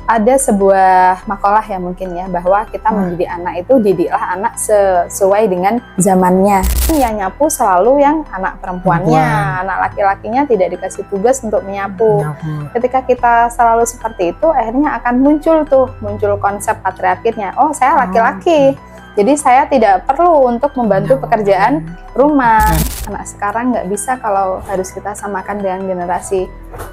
Ada sebuah makalah ya mungkin ya, bahwa kita mendidik anak itu, didiklah anak sesuai dengan zamannya. Yang nyapu selalu yang anak perempuannya, anak laki-lakinya tidak dikasih tugas untuk menyapu. Ketika kita selalu seperti itu, akhirnya akan muncul konsep patriarkinya. Oh, saya laki-laki, jadi saya tidak perlu untuk membantu pekerjaan rumah. Anak sekarang nggak bisa kalau harus kita samakan dengan generasi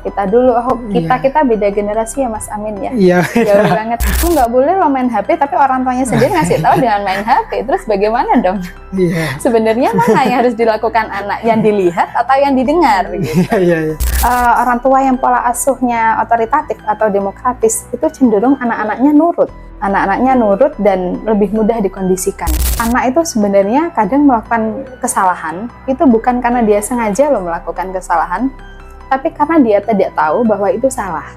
kita dulu. Oh, kita beda generasi ya Mas Amin ya. Jauh banget. Aku nggak boleh lo main HP, tapi orang tuanya sendiri ngasih tahu dengan main HP. Terus bagaimana dong? Sebenarnya mana yang harus dilakukan anak? Yang dilihat atau yang didengar? Gitu. Orang tua yang pola asuhnya otoritatif atau demokratis itu cenderung anak-anaknya nurut. Dan lebih mudah dikondisikan. Anak itu sebenarnya kadang melakukan kesalahan, itu bukan karena dia sengaja melakukan kesalahan, tapi karena dia tidak tahu bahwa itu salah.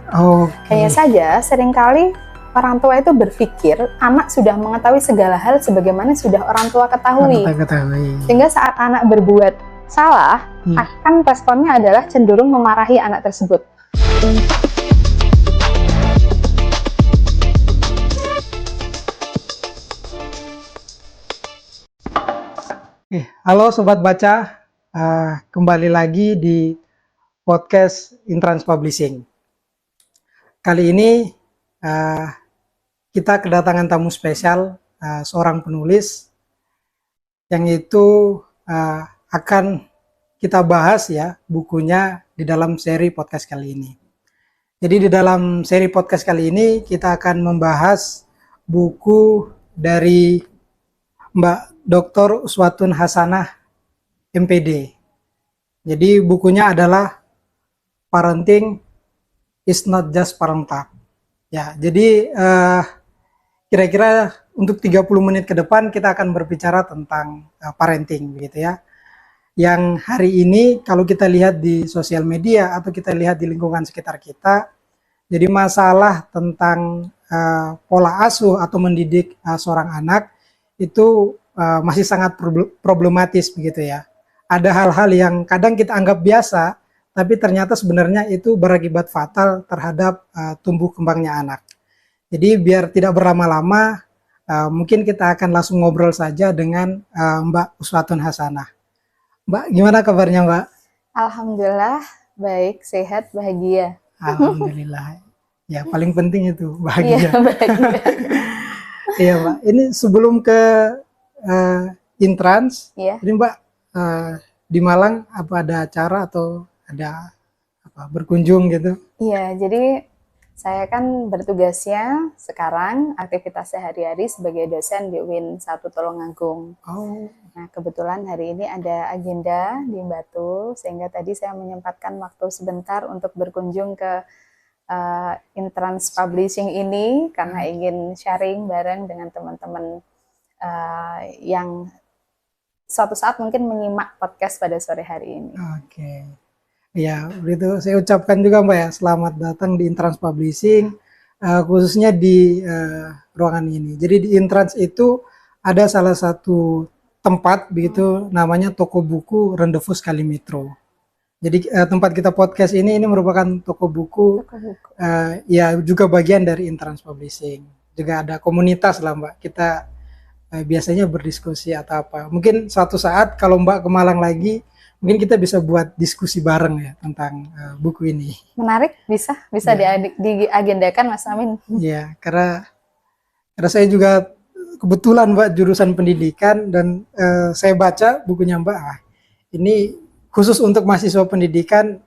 Hanya saja seringkali orang tua itu berpikir anak sudah mengetahui segala hal sebagaimana sudah orang tua ketahui. Sehingga saat anak berbuat salah, akan responnya adalah cenderung memarahi anak tersebut. Halo Sobat Baca, kembali lagi di podcast Intrans Publishing. Kali ini kita kedatangan tamu spesial, seorang penulis yang itu akan kita bahas ya bukunya di dalam seri podcast kali ini. Jadi di dalam seri podcast kali ini kita akan membahas buku dari Mbak Dr. Uswatun Hasanah, MPD. Jadi bukunya adalah Parenting is Not Just Parent Talk. Ya, jadi kira-kira untuk 30 menit ke depan kita akan berbicara tentang parenting begitu ya. Yang hari ini kalau kita lihat di sosial media atau kita lihat di lingkungan sekitar kita, jadi masalah tentang pola asuh atau mendidik seorang anak itu masih sangat problematis begitu ya. Ada hal-hal yang kadang kita anggap biasa, tapi ternyata sebenarnya itu berakibat fatal terhadap tumbuh kembangnya anak. Jadi biar tidak berlama-lama, mungkin kita akan langsung ngobrol saja dengan Mbak Uswatun Hasanah. Mbak, gimana kabarnya Mbak? Alhamdulillah, baik, sehat, bahagia. Alhamdulillah. Ya, paling penting itu bahagia. Iya, bahagia. Iya Mbak, ini sebelum ke Intrans, ini Mbak di Malang apa ada acara atau ada apa berkunjung gitu? Iya, jadi saya kan bertugasnya sekarang aktivitas sehari-hari sebagai dosen di UIN 1 Tulungagung. Nah, kebetulan hari ini ada agenda di Batu, sehingga tadi saya menyempatkan waktu sebentar untuk berkunjung ke Intrans Publishing ini karena ingin sharing bareng dengan teman-teman yang suatu saat mungkin menyimak podcast pada sore hari ini. Oke. Ya, begitu saya ucapkan juga Mbak ya, selamat datang di Intrans Publishing, khususnya di ruangan ini. Jadi di Intrans itu ada salah satu tempat begitu namanya toko buku Rendezvous Kalimetro. Jadi tempat kita podcast ini merupakan toko buku. Ya juga bagian dari Intrans Publishing. Juga ada komunitas lah Mbak. Kita biasanya berdiskusi atau apa. Mungkin suatu saat kalau Mbak ke Malang lagi, mungkin kita bisa buat diskusi bareng ya tentang buku ini. Menarik, bisa diagendakan Mas Amin. Iya, karena saya juga kebetulan Mbak jurusan pendidikan dan saya baca bukunya Mbak. Ini khusus untuk mahasiswa pendidikan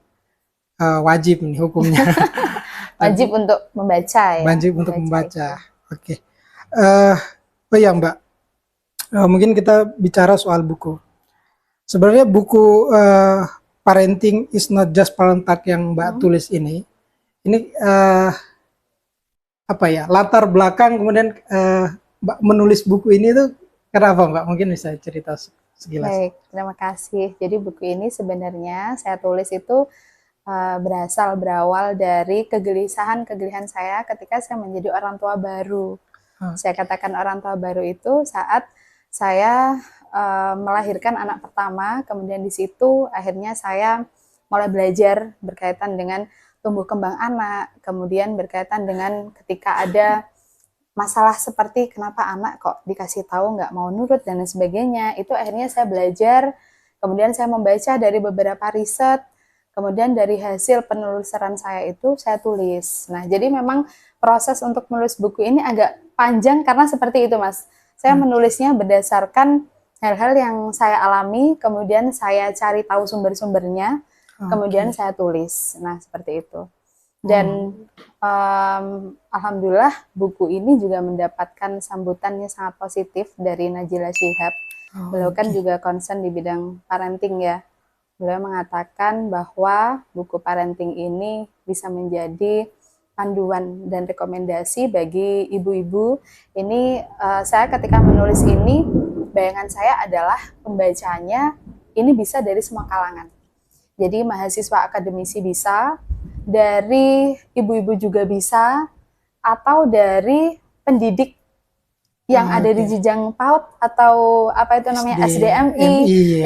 wajib nih hukumnya. Wajib untuk membaca ya. Wajib untuk membaca. Oke. Oh ya Mbak, mungkin kita bicara soal buku. Sebenarnya buku Parenting is Not Just Parent Talk yang Mbak tulis ini apa ya, latar belakang kemudian Mbak menulis buku ini tuh kenapa Mbak? Mungkin bisa cerita sekilas. Baik, terima kasih. Jadi buku ini sebenarnya saya tulis itu berawal dari kegelisahan saya ketika saya menjadi orang tua baru. Saya katakan orang tua baru itu saat saya melahirkan anak pertama, kemudian di situ akhirnya saya mulai belajar berkaitan dengan tumbuh kembang anak, kemudian berkaitan dengan ketika ada masalah seperti kenapa anak kok dikasih tahu nggak mau nurut dan lain sebagainya. Itu akhirnya saya belajar, kemudian saya membaca dari beberapa riset, kemudian dari hasil penelusuran saya itu saya tulis. Nah, jadi memang proses untuk menulis buku ini agak panjang karena seperti itu, Mas. Saya menulisnya berdasarkan hal-hal yang saya alami, kemudian saya cari tahu sumber-sumbernya, kemudian saya tulis. Nah, seperti itu. Dan alhamdulillah buku ini juga mendapatkan sambutan yang sangat positif dari Najila Shihab. Beliau kan juga concern di bidang parenting ya. Beliau mengatakan bahwa buku parenting ini bisa menjadi panduan dan rekomendasi bagi ibu-ibu. Ini saya ketika menulis ini, bayangan saya adalah pembacanya ini bisa dari semua kalangan. Jadi mahasiswa akademisi bisa, dari ibu-ibu juga bisa, atau dari pendidik yang ada di jenjang PAUD atau apa itu namanya SDMI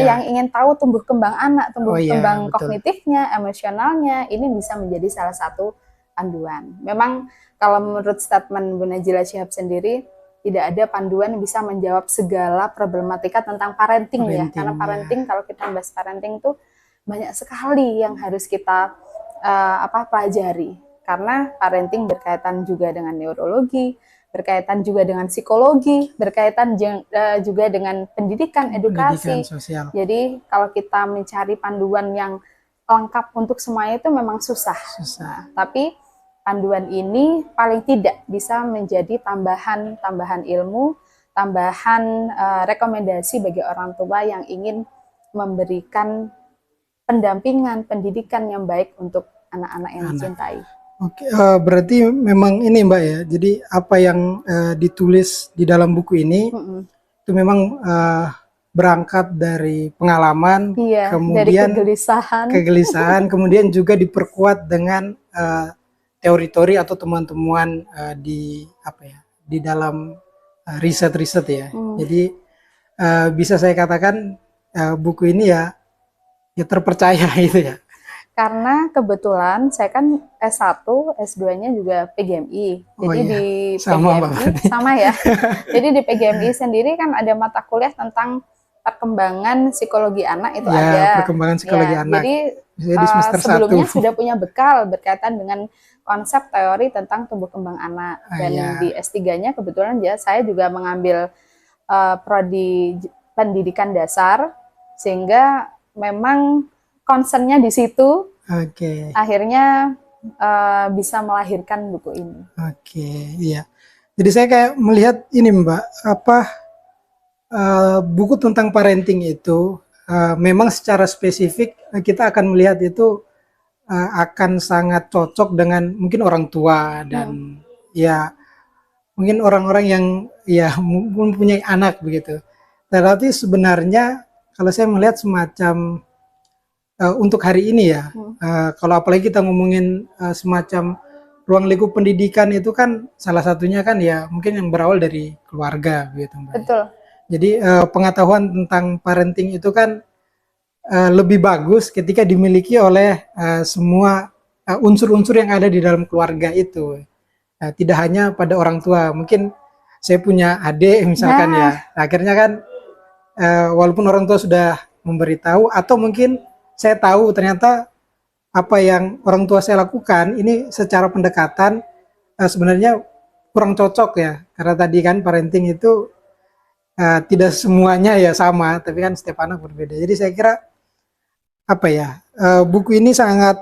yang ingin tahu tumbuh kembang anak, tumbuh kembang kognitifnya, emosionalnya, ini bisa menjadi salah satu panduan. Memang kalau menurut statement Bu Najila Shihab sendiri, tidak ada panduan yang bisa menjawab segala problematika tentang parenting ya. Karena parenting, kalau kita bahas parenting itu banyak sekali yang harus kita pelajari. Karena parenting berkaitan juga dengan neurologi, berkaitan juga dengan psikologi, berkaitan juga dengan pendidikan, edukasi. Sosial. Jadi kalau kita mencari panduan yang lengkap untuk semuanya itu memang susah. Nah, tapi panduan ini paling tidak bisa menjadi tambahan ilmu, tambahan rekomendasi bagi orang tua yang ingin memberikan pendampingan, pendidikan yang baik untuk anak-anak yang dicintai. Oke, berarti memang ini Mbak ya, jadi apa yang ditulis di dalam buku ini itu memang berangkat dari pengalaman, kemudian dari kegelisahan, kemudian juga diperkuat dengan teori-teori atau temuan-temuan di dalam riset-riset ya. Jadi bisa saya katakan buku ini ya terpercaya gitu ya. Karena kebetulan saya kan S1, S2-nya juga PGMI. Jadi di sama ya. Jadi di PGMI sendiri kan ada mata kuliah tentang perkembangan psikologi anak itu ada. Perkembangan psikologi anak. Jadi di semester sebelumnya 1 sudah punya bekal berkaitan dengan konsep teori tentang tumbuh kembang anak. Dan di S3-nya kebetulan ya saya juga mengambil prodi pendidikan dasar, sehingga memang concernnya di situ. Akhirnya bisa melahirkan buku ini. Iya. Jadi saya kayak melihat ini Mbak, buku tentang parenting itu memang secara spesifik kita akan melihat itu akan sangat cocok dengan mungkin orang tua dan ya mungkin orang-orang yang ya mempunyai anak begitu. Tetapi sebenarnya kalau saya melihat semacam untuk hari ini ya, kalau apalagi kita ngomongin semacam ruang lingkup pendidikan itu kan salah satunya kan ya mungkin yang berawal dari keluarga gitu Mbak. Betul. Jadi pengetahuan tentang parenting itu kan lebih bagus ketika dimiliki oleh semua unsur-unsur yang ada di dalam keluarga itu. Tidak hanya pada orang tua. Mungkin saya punya adik misalkan ya, akhirnya kan walaupun orang tua sudah memberitahu atau mungkin saya tahu ternyata apa yang orang tua saya lakukan ini secara pendekatan sebenarnya kurang cocok ya, karena tadi kan parenting itu tidak semuanya ya sama, tapi kan setiap anak berbeda. Jadi saya kira buku ini sangat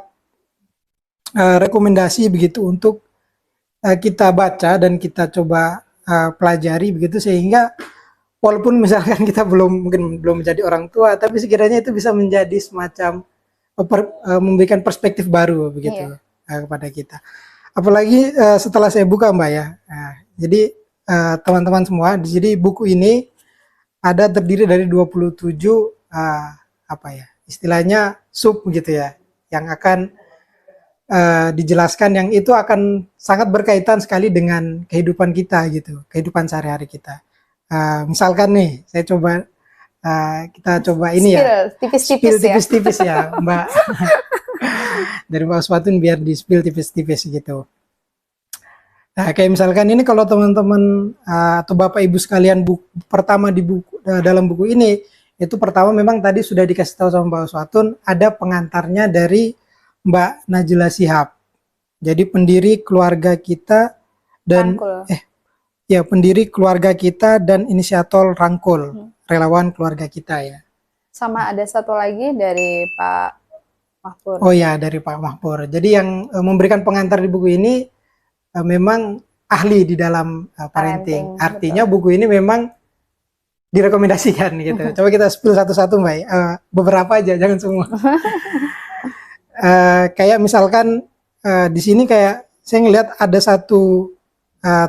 rekomendasi begitu untuk kita baca dan kita coba pelajari begitu, sehingga walaupun misalkan kita mungkin belum menjadi orang tua, tapi sekiranya itu bisa menjadi semacam memberikan perspektif baru begitu kepada kita. Apalagi setelah saya buka Mbak ya. Jadi teman-teman semua, jadi buku ini ada terdiri dari 27 istilahnya sub gitu ya, yang akan dijelaskan, yang itu akan sangat berkaitan sekali dengan kehidupan kita gitu, kehidupan sehari-hari kita. Misalkan nih, kita coba ini ya, tipis-tipis ya Mbak. Dari Pak Uswatun biar di-spill tipis-tipis gitu. Nah, kayak misalkan ini kalau teman-teman atau Bapak Ibu sekalian pertama di dalam buku ini, itu pertama memang tadi sudah dikasih tahu sama Pak Uswatun, ada pengantarnya dari Mbak Najila Shihab. Jadi pendiri keluarga kita dan Rangkul. pendiri keluarga kita dan inisiator Rangkul, relawan keluarga kita ya. Sama ada satu lagi dari Pak Mahpur. Oh ya, dari Pak Mahpur. Jadi yang memberikan pengantar di buku ini memang ahli di dalam parenting. Artinya betul. buku ini memang direkomendasikan gitu. Coba kita spill satu-satu Mbak. Beberapa aja, jangan semua. Kayak misalkan di sini kayak saya ngelihat ada satu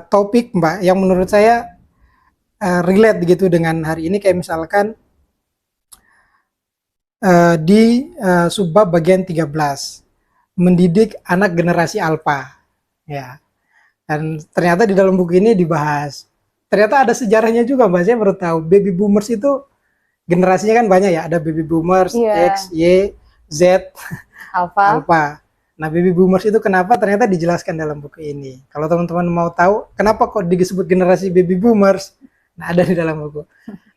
topik Mbak yang menurut saya relate gitu dengan hari ini, kayak misalkan di subbab bagian 13, mendidik anak generasi alfa ya. Dan ternyata di dalam buku ini dibahas, ternyata ada sejarahnya juga Mbak. Saya baru tahu baby boomers itu generasinya kan banyak ya, ada baby boomers, X, Y, Z, alpha. Nah, baby boomers itu kenapa, ternyata dijelaskan dalam buku ini. Kalau teman-teman mau tahu kenapa kok disebut generasi baby boomers, nah ada di dalam buku.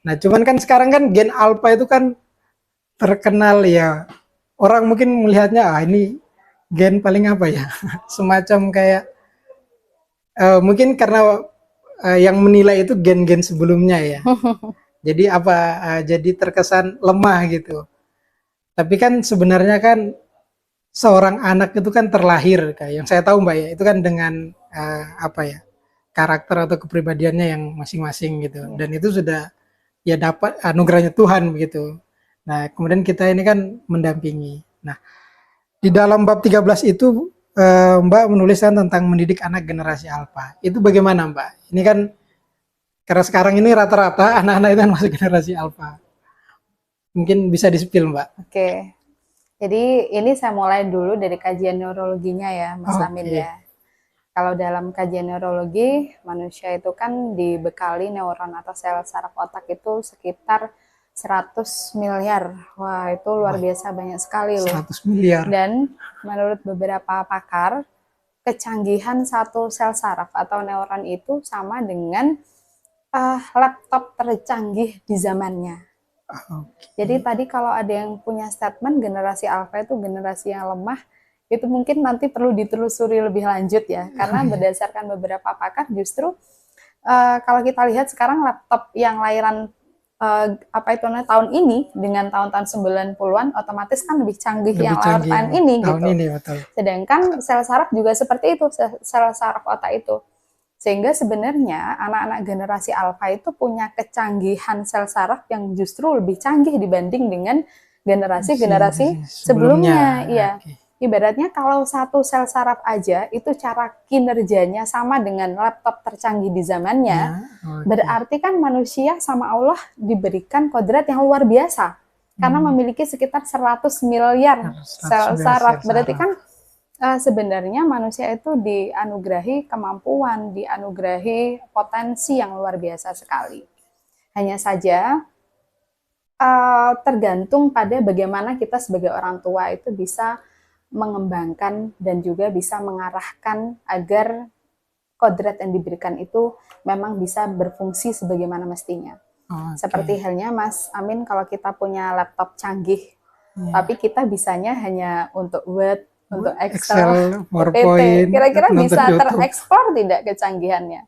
Nah, cuman kan sekarang kan gen alpha itu kan terkenal ya, orang mungkin melihatnya ini gen paling apa ya, semacam kayak mungkin karena yang menilai itu gen-gen sebelumnya ya. Jadi jadi terkesan lemah gitu. Tapi kan sebenarnya kan seorang anak itu kan terlahir, kayak yang saya tahu Mbak ya, itu kan dengan karakter atau kepribadiannya yang masing-masing gitu. Dan itu sudah ya dapat anugerahnya Tuhan begitu. Nah, kemudian kita ini kan mendampingi. Nah, di dalam bab 13 itu Mbak menuliskan tentang mendidik anak generasi alfa. Itu bagaimana Mbak? Ini kan karena sekarang ini rata-rata anak-anak itu kan masuk generasi alfa. Mungkin bisa di-spill Mbak. Oke. Jadi ini saya mulai dulu dari kajian neurologinya ya Mas Amin ya. Kalau dalam kajian neurologi, manusia itu kan dibekali neuron atau sel saraf otak itu sekitar 100 miliar. Wah, itu luar biasa banyak sekali loh. 100 miliar. Dan menurut beberapa pakar, kecanggihan satu sel saraf atau neuron itu sama dengan laptop tercanggih di zamannya. Jadi tadi kalau ada yang punya statement generasi alpha itu generasi yang lemah, itu mungkin nanti perlu ditelusuri lebih lanjut ya. Karena berdasarkan beberapa pakar justru kalau kita lihat sekarang laptop yang lahiran tahun ini dengan tahun-tahun 90-an otomatis kan lebih canggih yang lahir tahun ini gitu. Betul. Sedangkan sel saraf juga seperti itu, sel saraf otak itu. Sehingga sebenarnya anak-anak generasi alpha itu punya kecanggihan sel saraf yang justru lebih canggih dibanding dengan generasi-generasi sebelumnya. Iya. Ibaratnya kalau satu sel saraf aja itu cara kinerjanya sama dengan laptop tercanggih di zamannya, berarti kan manusia sama Allah diberikan kodrat yang luar biasa karena memiliki sekitar 100 miliar sel saraf. Berarti kan sebenarnya manusia itu dianugerahi kemampuan, dianugerahi potensi yang luar biasa sekali. Hanya saja tergantung pada bagaimana kita sebagai orang tua itu bisa mengembangkan dan juga bisa mengarahkan agar kodrat yang diberikan itu memang bisa berfungsi sebagaimana mestinya. Seperti halnya Mas Amin, kalau kita punya laptop canggih, tapi kita bisanya hanya untuk Word, untuk Excel, PowerPoint, kira-kira bisa terekspor tidak kecanggihannya?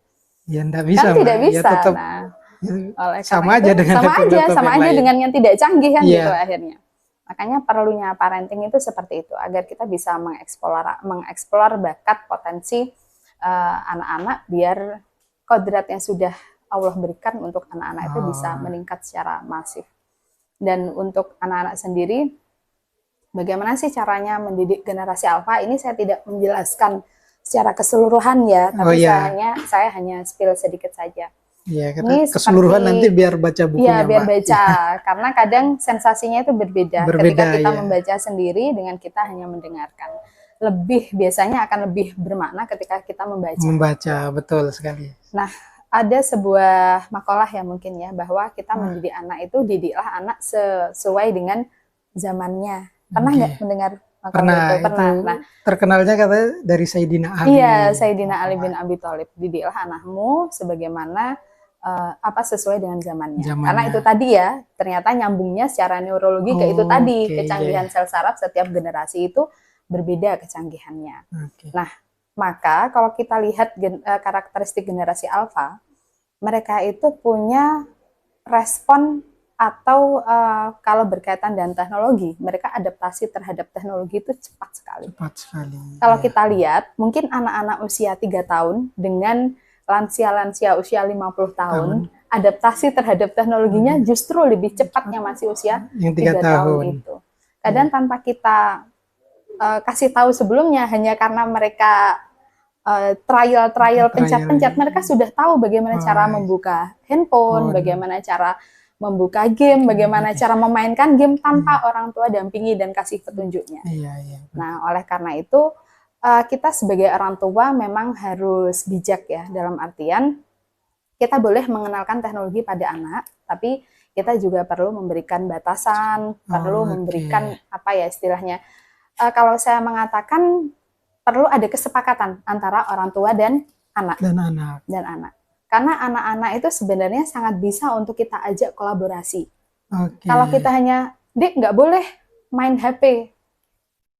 Ya enggak bisa. Kan tidak bisa. Ya, tetap, nah, sama aja dengan yang tidak canggih kan gitu akhirnya. Makanya perlunya parenting itu seperti itu, agar kita bisa mengeksplor bakat potensi anak-anak biar kodrat yang sudah Allah berikan untuk anak-anak itu bisa meningkat secara masif. Dan untuk anak-anak sendiri, bagaimana sih caranya mendidik generasi alpha? Ini saya tidak menjelaskan secara keseluruhan ya, tapi saya hanya spill sedikit saja. Iya, keseluruhan nanti biar baca bukunya. Iya, biar baca. Karena kadang sensasinya itu berbeda ketika kita membaca sendiri dengan kita hanya mendengarkan. Biasanya akan lebih bermakna ketika kita membaca. Membaca, betul sekali. Nah, ada sebuah makalah ya mungkin ya, bahwa kita mendidik anak itu, didiklah anak sesuai dengan zamannya. Pernah nggak mendengar Pernah, pernah. itu Nah, terkenalnya katanya dari Sayyidina Ali. iya, Sayyidina Ali bin Abi Thalib, didiklah anakmu sebagaimana sesuai dengan zamannya. Karena itu tadi ya, ternyata nyambungnya secara neurologi ke itu tadi, kecanggihan sel saraf setiap generasi itu berbeda kecanggihannya. Nah, maka kalau kita lihat karakteristik generasi alfa, mereka itu punya respon atau kalau berkaitan dengan teknologi, mereka adaptasi terhadap teknologi itu cepat sekali. Cepat sekali. Kalau kita lihat, mungkin anak-anak usia 3 tahun dengan lansia-lansia usia 50 tahun, adaptasi terhadap teknologinya justru lebih cepat yang masih usia yang 3 tahun itu. Kadang tanpa kita kasih tahu sebelumnya, hanya karena mereka trial pencet-pencet, mereka sudah tahu bagaimana cara membuka handphone, bagaimana cara membuka game, bagaimana cara memainkan game tanpa orang tua dampingi dan kasih petunjuknya. Nah, oleh karena itu kita sebagai orang tua memang harus bijak ya, dalam artian kita boleh mengenalkan teknologi pada anak, tapi kita juga perlu memberikan batasan, perlu memberikan istilahnya. Kalau saya mengatakan perlu ada kesepakatan antara orang tua dan anak. Karena anak-anak itu sebenarnya sangat bisa untuk kita ajak kolaborasi. Kalau kita hanya, Dek nggak boleh main HP,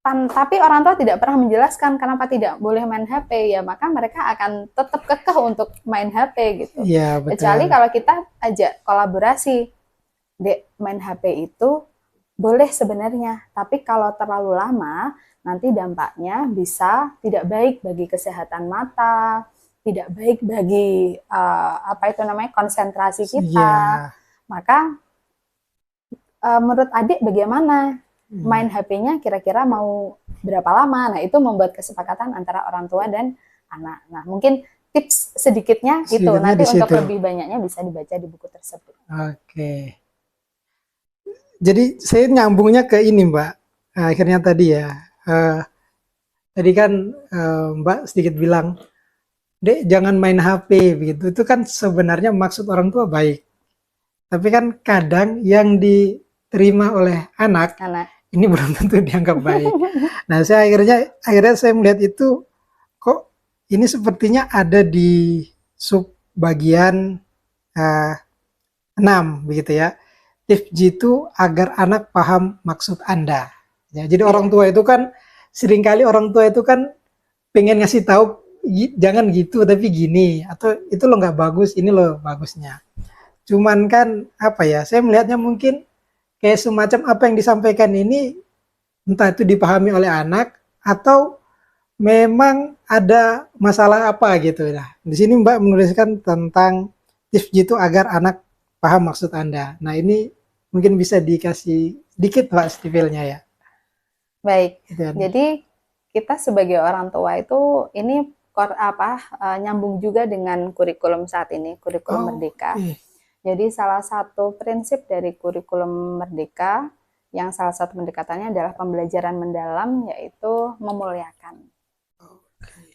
tapi orang tua tidak pernah menjelaskan kenapa tidak boleh main HP, ya maka mereka akan tetap kekeh untuk main HP gitu. Ya, kecuali kalau kita ajak kolaborasi, Dek main HP itu boleh sebenarnya, tapi kalau terlalu lama, nanti dampaknya bisa tidak baik bagi kesehatan mata, tidak baik bagi konsentrasi kita. Maka menurut adik bagaimana main HP-nya kira-kira mau berapa lama? Nah, itu membuat kesepakatan antara orang tua dan anak. Nah, mungkin tips sedikitnya itu nanti untuk lebih banyaknya bisa dibaca di buku tersebut. Jadi saya nyambungnya ke ini, Mbak. Akhirnya tadi ya. Tadi kan Mbak sedikit bilang, Dek jangan main HP begitu. Itu kan sebenarnya maksud orang tua baik. Tapi kan kadang yang diterima oleh anak ini belum tentu dianggap baik. Nah, saya akhirnya saya melihat itu kok ini sepertinya ada di sub bagian 6 begitu ya. Tips jitu agar anak paham maksud Anda. Ya, jadi orang tua itu kan seringkali orang tua itu kan pengen ngasih tahu jangan gitu tapi gini, atau itu lo nggak bagus, ini lo bagusnya. Cuman kan saya melihatnya mungkin kayak semacam apa yang disampaikan ini entah itu dipahami oleh anak atau memang ada masalah apa gitu. Nah, di sini Mbak menuliskan tentang tips gitu agar anak paham maksud Anda. Nah, ini mungkin bisa dikasih sedikit Mbak stipilnya ya. Baik. Jadi kita sebagai orang tua itu ini nyambung juga dengan kurikulum saat ini, kurikulum Merdeka. Jadi salah satu prinsip dari kurikulum Merdeka yang salah satu pendekatannya adalah pembelajaran mendalam, yaitu memuliakan.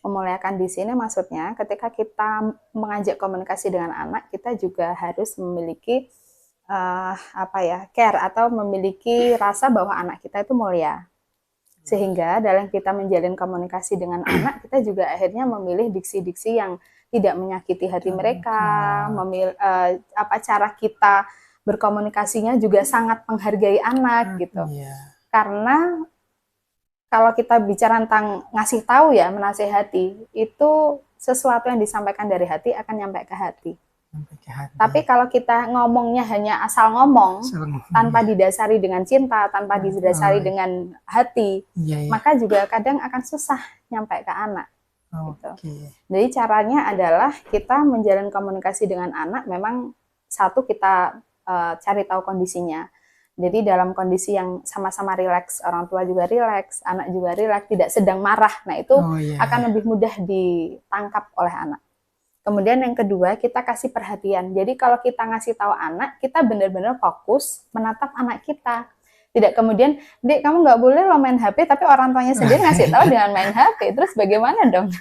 Memuliakan di sini maksudnya ketika kita mengajak komunikasi dengan anak, kita juga harus memiliki care atau memiliki rasa bahwa anak kita itu mulia. Sehingga dalam kita menjalin komunikasi dengan anak, kita juga akhirnya memilih diksi-diksi yang tidak menyakiti hati mereka, cara kita berkomunikasinya juga sangat menghargai anak gitu. Karena kalau kita bicara tentang ngasih tahu ya, menasehati, itu sesuatu yang disampaikan dari hati akan nyampe ke hati. Tapi kalau kita ngomongnya hanya asal ngomong, tanpa didasari dengan cinta, tanpa didasari dengan hati, maka juga kadang akan susah nyampe ke anak. Gitu. Jadi caranya adalah kita menjalin komunikasi dengan anak, memang satu kita cari tahu kondisinya. Jadi dalam kondisi yang sama-sama rileks, orang tua juga rileks, anak juga rileks, tidak sedang marah, nah itu akan lebih mudah ditangkap oleh anak. Kemudian yang kedua, kita kasih perhatian. Jadi kalau kita ngasih tahu anak, kita benar-benar fokus menatap anak kita. Tidak kemudian, Dek kamu nggak boleh lo main HP, tapi orang tuanya sendiri ngasih tahu dengan main HP. Terus bagaimana dong?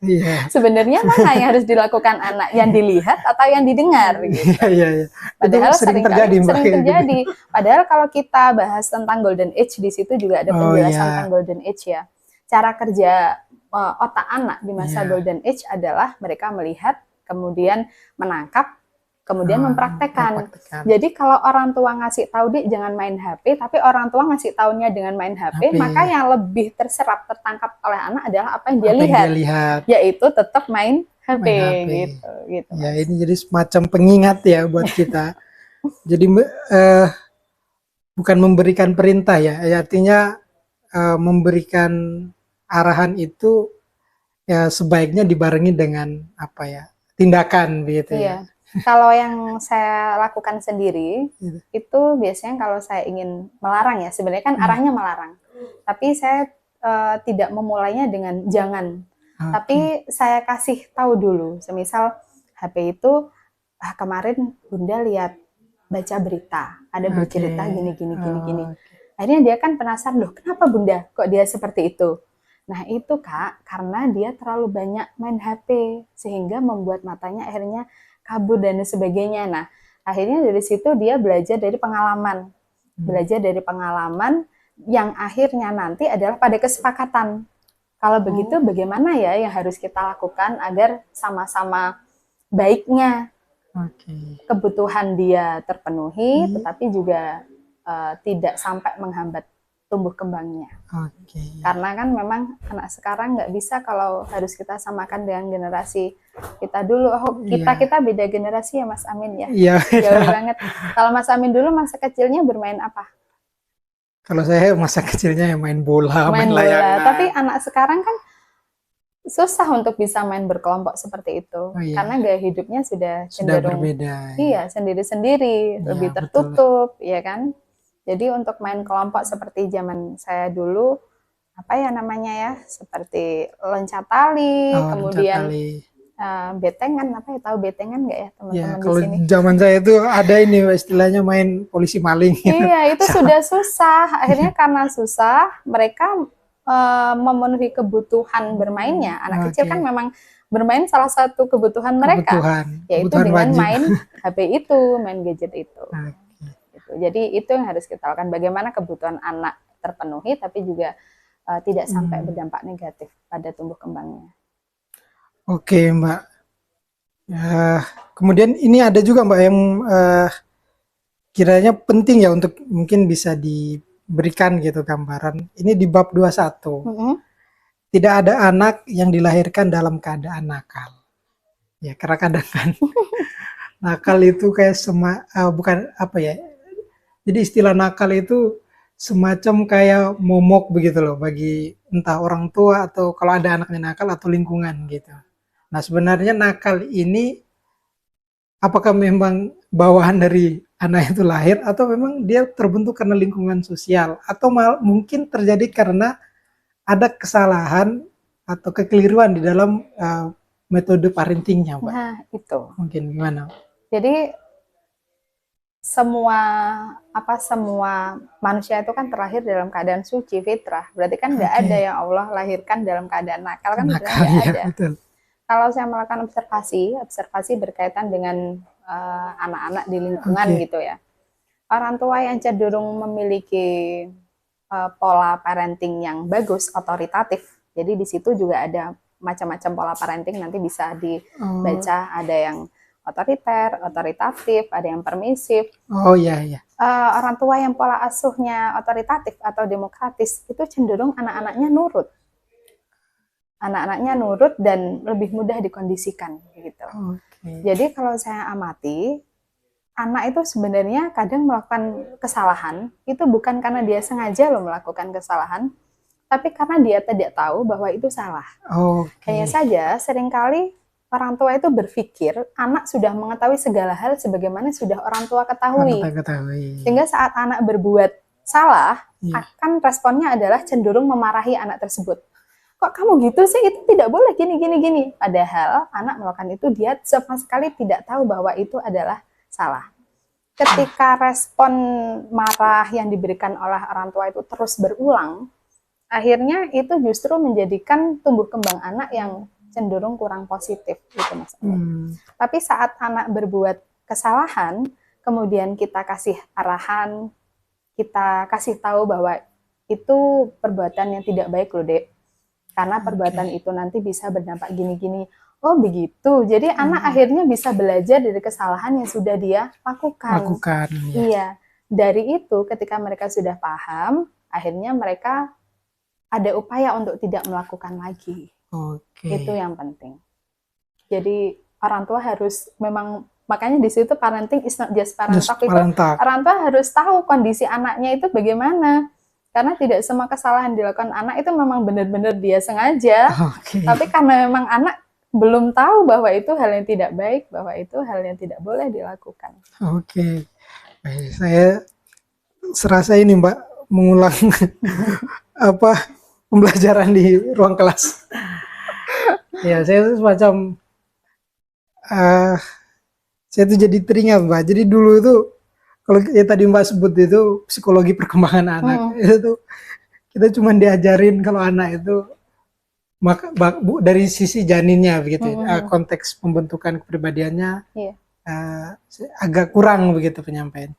Iya. Sebenarnya mana yang harus dilakukan anak, yang dilihat atau yang didengar gitu. Iya. Padahal Itu sering seringkali terjadi, Mbak. sering terjadi. Padahal kalau kita bahas tentang golden age, di situ juga ada Oh penjelasan iya. tentang golden age ya. Cara kerja otak anak di masa Iya. golden age adalah mereka melihat, kemudian menangkap, kemudian mempraktekkan. Jadi kalau orang tua ngasih tahu, Dik, jangan main HP, tapi orang tua ngasih taunya dengan main HP, maka yang lebih terserap, tertangkap oleh anak adalah apa yang dia lihat, yaitu tetap main HP. Gitu. Ya, ini jadi semacam pengingat ya buat kita. Jadi bukan memberikan perintah ya, artinya memberikan arahan itu ya sebaiknya dibarengi dengan apa ya, tindakan begitu ya. Kalau yang saya lakukan sendiri, itu biasanya kalau saya ingin melarang ya, sebenarnya kan arahnya melarang. Tapi saya tidak memulainya dengan jangan. Tapi saya kasih tahu dulu, semisal HP itu, kemarin Bunda lihat baca berita, ada bercerita gini. Akhirnya dia kan penasaran, loh kenapa Bunda kok dia seperti itu? Nah itu Kak, karena dia terlalu banyak main HP, sehingga membuat matanya akhirnya kabur dan sebagainya. Nah, akhirnya dari situ dia belajar dari pengalaman. Belajar dari pengalaman yang akhirnya nanti adalah pada kesepakatan. Kalau begitu bagaimana ya yang harus kita lakukan agar sama-sama baiknya kebutuhan dia terpenuhi, tetapi juga tidak sampai menghambat tumbuh kembangnya. Karena kan memang anak sekarang nggak bisa kalau harus kita samakan dengan generasi kita dulu. Kita beda generasi ya Mas Amin ya. Jauh banget. Kalau Mas Amin dulu masa kecilnya bermain apa? Kalau saya masa kecilnya ya main bola, main layangan. Tapi anak sekarang kan susah untuk bisa main berkelompok seperti itu. Karena gaya hidupnya sudah cenderung berbeda. Iya, sendiri-sendiri, lebih tertutup, ya kan? Jadi untuk main kelompok seperti zaman saya dulu, apa ya namanya ya, seperti loncat tali, kemudian betengan, apa ya, tahu betengan nggak ya teman-teman di sini? Kalau zaman saya itu ada ini istilahnya main polisi maling. Iya, itu sudah susah. Akhirnya karena susah, mereka memenuhi kebutuhan bermainnya. Anak kecil kan memang bermain salah satu kebutuhan mereka, yaitu dengan main HP itu, main gadget itu. Jadi itu yang harus kita lakukan, bagaimana kebutuhan anak terpenuhi tapi juga tidak sampai berdampak negatif pada tumbuh kembangnya. Oke Mbak. Kemudian ini ada juga Mbak yang kiranya penting ya untuk mungkin bisa diberikan gitu gambaran. Ini di bab 21. Tidak ada anak yang dilahirkan dalam keadaan nakal. Ya karena kadang kan nakal itu kayak bukan apa ya. Jadi istilah nakal itu semacam kayak momok begitu loh bagi entah orang tua atau kalau ada anaknya nakal atau lingkungan gitu. Nah sebenarnya nakal ini apakah memang bawaan dari anak itu lahir atau memang dia terbentuk karena lingkungan sosial atau mungkin terjadi karena ada kesalahan atau kekeliruan di dalam metode parentingnya, Mbak? Nah itu. Mungkin gimana? Jadi semua manusia itu kan terlahir dalam keadaan suci, fitrah. Berarti kan nggak ada yang Allah lahirkan dalam keadaan nakal, kan nggak ada. Betul. Kalau saya melakukan observasi berkaitan dengan anak-anak di lingkungan gitu ya. Orang tua yang cenderung memiliki pola parenting yang bagus, otoritatif. Jadi di situ juga ada macam-macam pola parenting, nanti bisa dibaca, ada yang otoriter, otoritatif, ada yang permisif. Orang tua yang pola asuhnya otoritatif atau demokratis itu cenderung anak-anaknya nurut. Anak-anaknya nurut dan lebih mudah dikondisikan gitu. Jadi kalau saya amati, anak itu sebenarnya kadang melakukan kesalahan, itu bukan karena dia sengaja loh melakukan kesalahan, tapi karena dia tidak tahu bahwa itu salah. Hanya saja seringkali orang tua itu berpikir anak sudah mengetahui segala hal sebagaimana sudah orang tua ketahui. Sehingga saat anak berbuat salah, akan responnya adalah cenderung memarahi anak tersebut. Kok kamu gitu sih? Itu tidak boleh gini. Padahal anak melakukan itu dia sama sekali tidak tahu bahwa itu adalah salah. Ketika respon marah yang diberikan oleh orang tua itu terus berulang, akhirnya itu justru menjadikan tumbuh kembang anak yang cenderung kurang positif gitu Mas. Tapi saat anak berbuat kesalahan, kemudian kita kasih arahan, kita kasih tahu bahwa itu perbuatan yang tidak baik loh Dek, karena perbuatan itu nanti bisa berdampak gini-gini. Oh begitu, jadi anak akhirnya bisa belajar dari kesalahan yang sudah dia lakukan. Iya, dari itu ketika mereka sudah paham, akhirnya mereka ada upaya untuk tidak melakukan lagi. Itu yang penting. Jadi orang tua harus memang, makanya di situ parenting is not just parent talk, itu orang tua harus tahu kondisi anaknya itu bagaimana. Karena tidak semua kesalahan dilakukan anak itu memang benar-benar dia sengaja. Tapi karena memang anak belum tahu bahwa itu hal yang tidak baik, bahwa itu hal yang tidak boleh dilakukan. Saya serasa ini Mbak mengulang pembelajaran di ruang kelas. Ya, saya semacam saya tuh jadi teringat Mbak. Jadi dulu itu kalau ya tadi Mbak sebut itu psikologi perkembangan anak, itu kita cuma diajarin kalau anak itu dari sisi janinnya begitu, konteks pembentukan kepribadiannya agak kurang begitu penyampaian.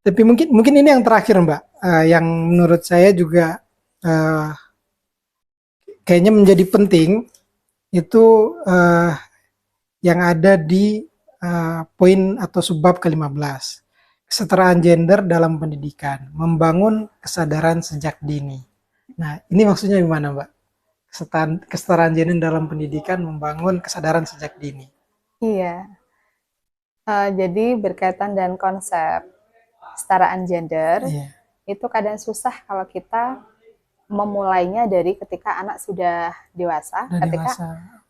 Tapi mungkin ini yang terakhir Mbak, yang menurut saya juga kayaknya menjadi penting itu yang ada di poin atau subbab ke-15, kesetaraan gender dalam pendidikan, membangun kesadaran sejak dini. Nah, ini maksudnya gimana Mbak? Kesetaraan gender dalam pendidikan, membangun kesadaran sejak dini. Iya, jadi berkaitan dengan konsep kesetaraan gender, itu kadang susah kalau kita memulainya dari ketika anak sudah dewasa, ketika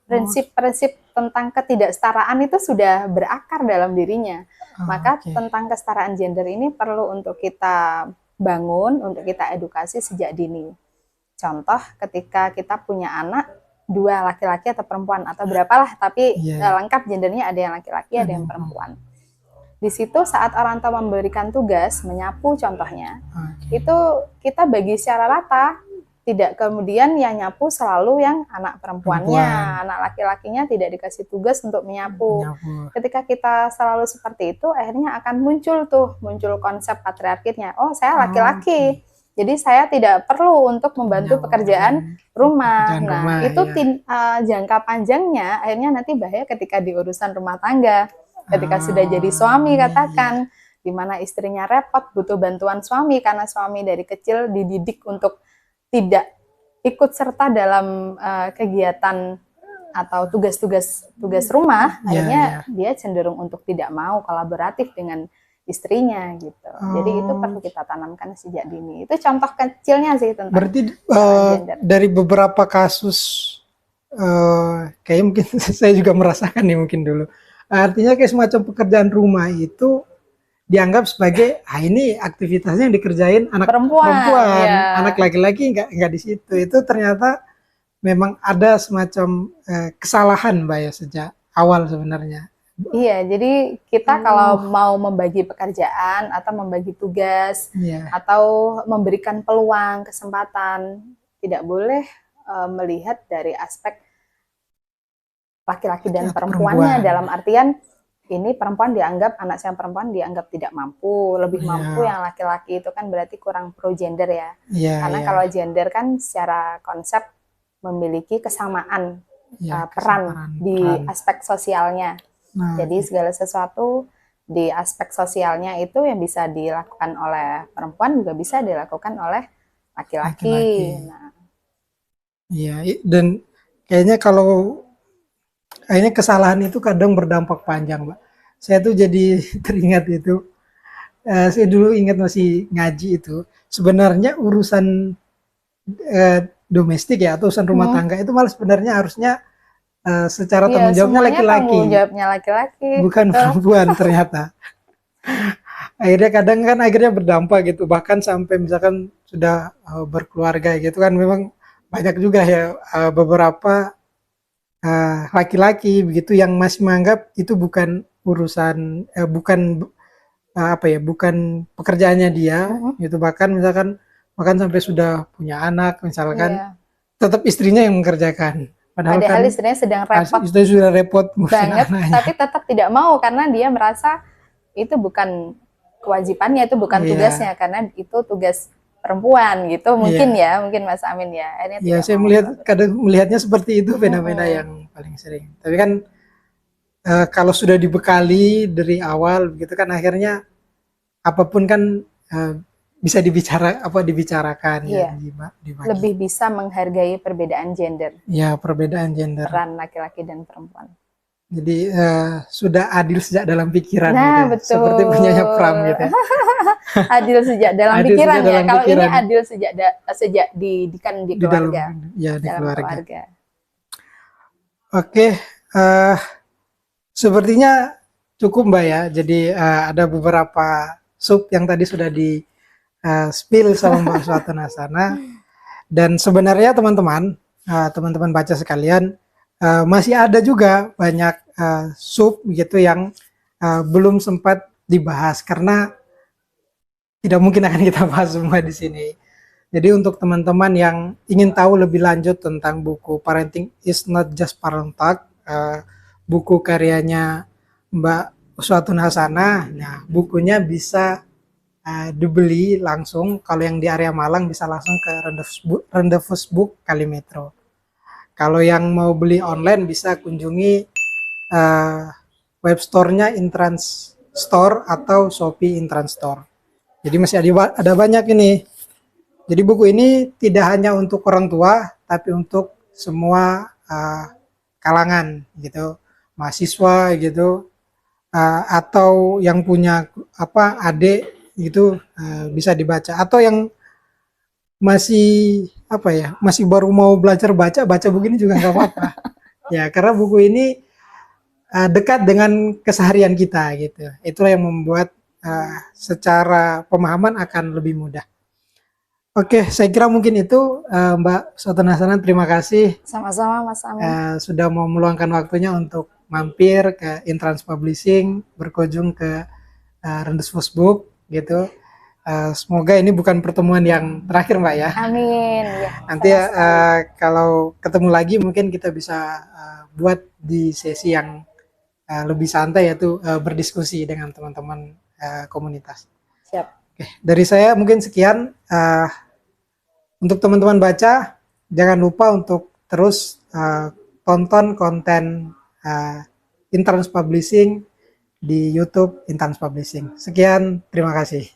prinsip-prinsip tentang ketidaksetaraan itu sudah berakar dalam dirinya. Maka tentang kesetaraan gender ini perlu untuk kita bangun, untuk kita edukasi sejak dini. Contoh ketika kita punya anak, 2 laki-laki atau perempuan atau berapalah, tapi lengkap gendernya, ada yang laki-laki, ada yang perempuan. Di situ saat orang tua memberikan tugas menyapu contohnya, itu kita bagi secara rata, tidak kemudian yang nyapu selalu yang anak perempuannya, anak laki-lakinya tidak dikasih tugas untuk menyapu. Ketika kita selalu seperti itu, akhirnya akan muncul konsep patriarkinya. Oh, saya laki-laki, jadi saya tidak perlu untuk membantu pekerjaan rumah. Nah, itu jangka panjangnya akhirnya nanti bahaya ketika di urusan rumah tangga. Ketika sudah jadi suami katakan, di mana istrinya repot, butuh bantuan suami karena suami dari kecil dididik untuk tidak ikut serta dalam kegiatan atau tugas rumah, akhirnya dia cenderung untuk tidak mau kolaboratif dengan istrinya gitu. Jadi itu perlu kita tanamkan sejak dini. Itu contoh kecilnya sih tentang. Berarti dari beberapa kasus kayak mungkin saya juga merasakan nih mungkin dulu. Artinya kayak semacam pekerjaan rumah itu dianggap sebagai ini aktivitasnya yang dikerjain anak perempuan, anak laki-laki nggak di situ. Itu ternyata memang ada semacam kesalahan Mbak ya sejak awal sebenarnya. Iya, jadi kita kalau mau membagi pekerjaan atau membagi tugas atau memberikan peluang, kesempatan, tidak boleh melihat dari aspek laki-laki dan perempuannya, dalam artian ini perempuan dianggap, anak saya perempuan dianggap tidak mampu, lebih mampu yang laki-laki, itu kan berarti kurang pro gender ya. Karena kalau gender kan secara konsep memiliki kesamaan peran di aspek sosialnya. Jadi segala sesuatu di aspek sosialnya itu yang bisa dilakukan oleh perempuan juga bisa dilakukan oleh laki-laki. Iya, dan kayaknya kesalahan itu kadang berdampak panjang, Mbak. Saya tuh jadi teringat itu, saya dulu ingat masih ngaji itu, sebenarnya urusan domestik ya atau urusan rumah tangga itu malah sebenarnya harusnya secara tanggung jawabnya laki-laki, bukan perempuan ternyata. Akhirnya berdampak gitu, bahkan sampai misalkan sudah berkeluarga gitu kan, memang banyak juga ya beberapa laki-laki begitu yang masih menganggap itu bukan urusan bukan pekerjaannya dia gitu, bahkan sampai sudah punya anak misalkan tetap istrinya yang mengerjakan. Padahal Padahal kan istrinya sedang repot itu sudah repot ngurusin banget, anaknya. tapi tetap tidak mau karena dia merasa itu bukan kewajibannya, itu bukan Iya. tugasnya, karena itu tugas perempuan gitu. Mungkin Iya. ya, mungkin Mas Amin ya. Akhirnya Ya, tidak saya mau. kadang melihatnya seperti itu fenomena Mm-mm. yang paling sering. Tapi kan kalau sudah dibekali dari awal begitu kan akhirnya apapun kan eh, bisa dibicarakan ya Iya, dibagi. lebih bisa menghargai perbedaan gender, Ya, perbedaan gender. peran laki-laki dan perempuan. Jadi sudah adil sejak dalam pikiran Nah, gitu. betul. Seperti punyanya Pram gitu. Adil sejak dalam Adil pikiran sejak ya. dalam Kalau ini pikiran. adil sejak didikan di Di dalam keluarga, ya di dalam keluarga. keluarga. Oke, sepertinya cukup Mbak ya. Jadi ada beberapa sub yang tadi sudah di spill sama Mbak Suatu Nasana. Dan sebenarnya teman-teman baca sekalian, masih ada juga banyak sub gitu yang belum sempat dibahas karena tidak mungkin akan kita bahas semua di sini. Jadi untuk teman-teman yang ingin tahu lebih lanjut tentang buku Parenting is Not Just Parent Talk, buku karyanya Mbak Uswatun Hasanah, nah bukunya bisa dibeli langsung. Kalau yang di area Malang bisa langsung ke Rendezvous Book Kalimetro. Kalau yang mau beli online bisa kunjungi web store-nya Intrans Store atau Shopee Intrans Store. Jadi masih ada banyak ini. Jadi buku ini tidak hanya untuk orang tua, tapi untuk semua kalangan gitu, mahasiswa gitu, atau yang punya adik gitu bisa dibaca, atau yang masih masih baru mau belajar baca buku ini juga nggak apa-apa. Ya, karena buku ini dekat dengan keseharian kita gitu. Itulah yang membuat secara pemahaman akan lebih mudah. Oke, saya kira mungkin itu Mbak Suatu Nasana, terima kasih Sama-sama Mas Amin. sudah mau meluangkan waktunya untuk mampir ke Intrans Publishing, berkunjung ke Rendezvous Book gitu. Semoga ini bukan pertemuan yang terakhir Mbak ya. Amin. Ya, Nanti kalau ketemu lagi mungkin kita bisa buat di sesi yang lebih santai, yaitu berdiskusi dengan teman-teman komunitas. siap. Oke, dari saya mungkin sekian. Untuk teman-teman baca, jangan lupa untuk terus tonton konten Intrans Publishing di YouTube Intrans Publishing. Sekian, terima kasih.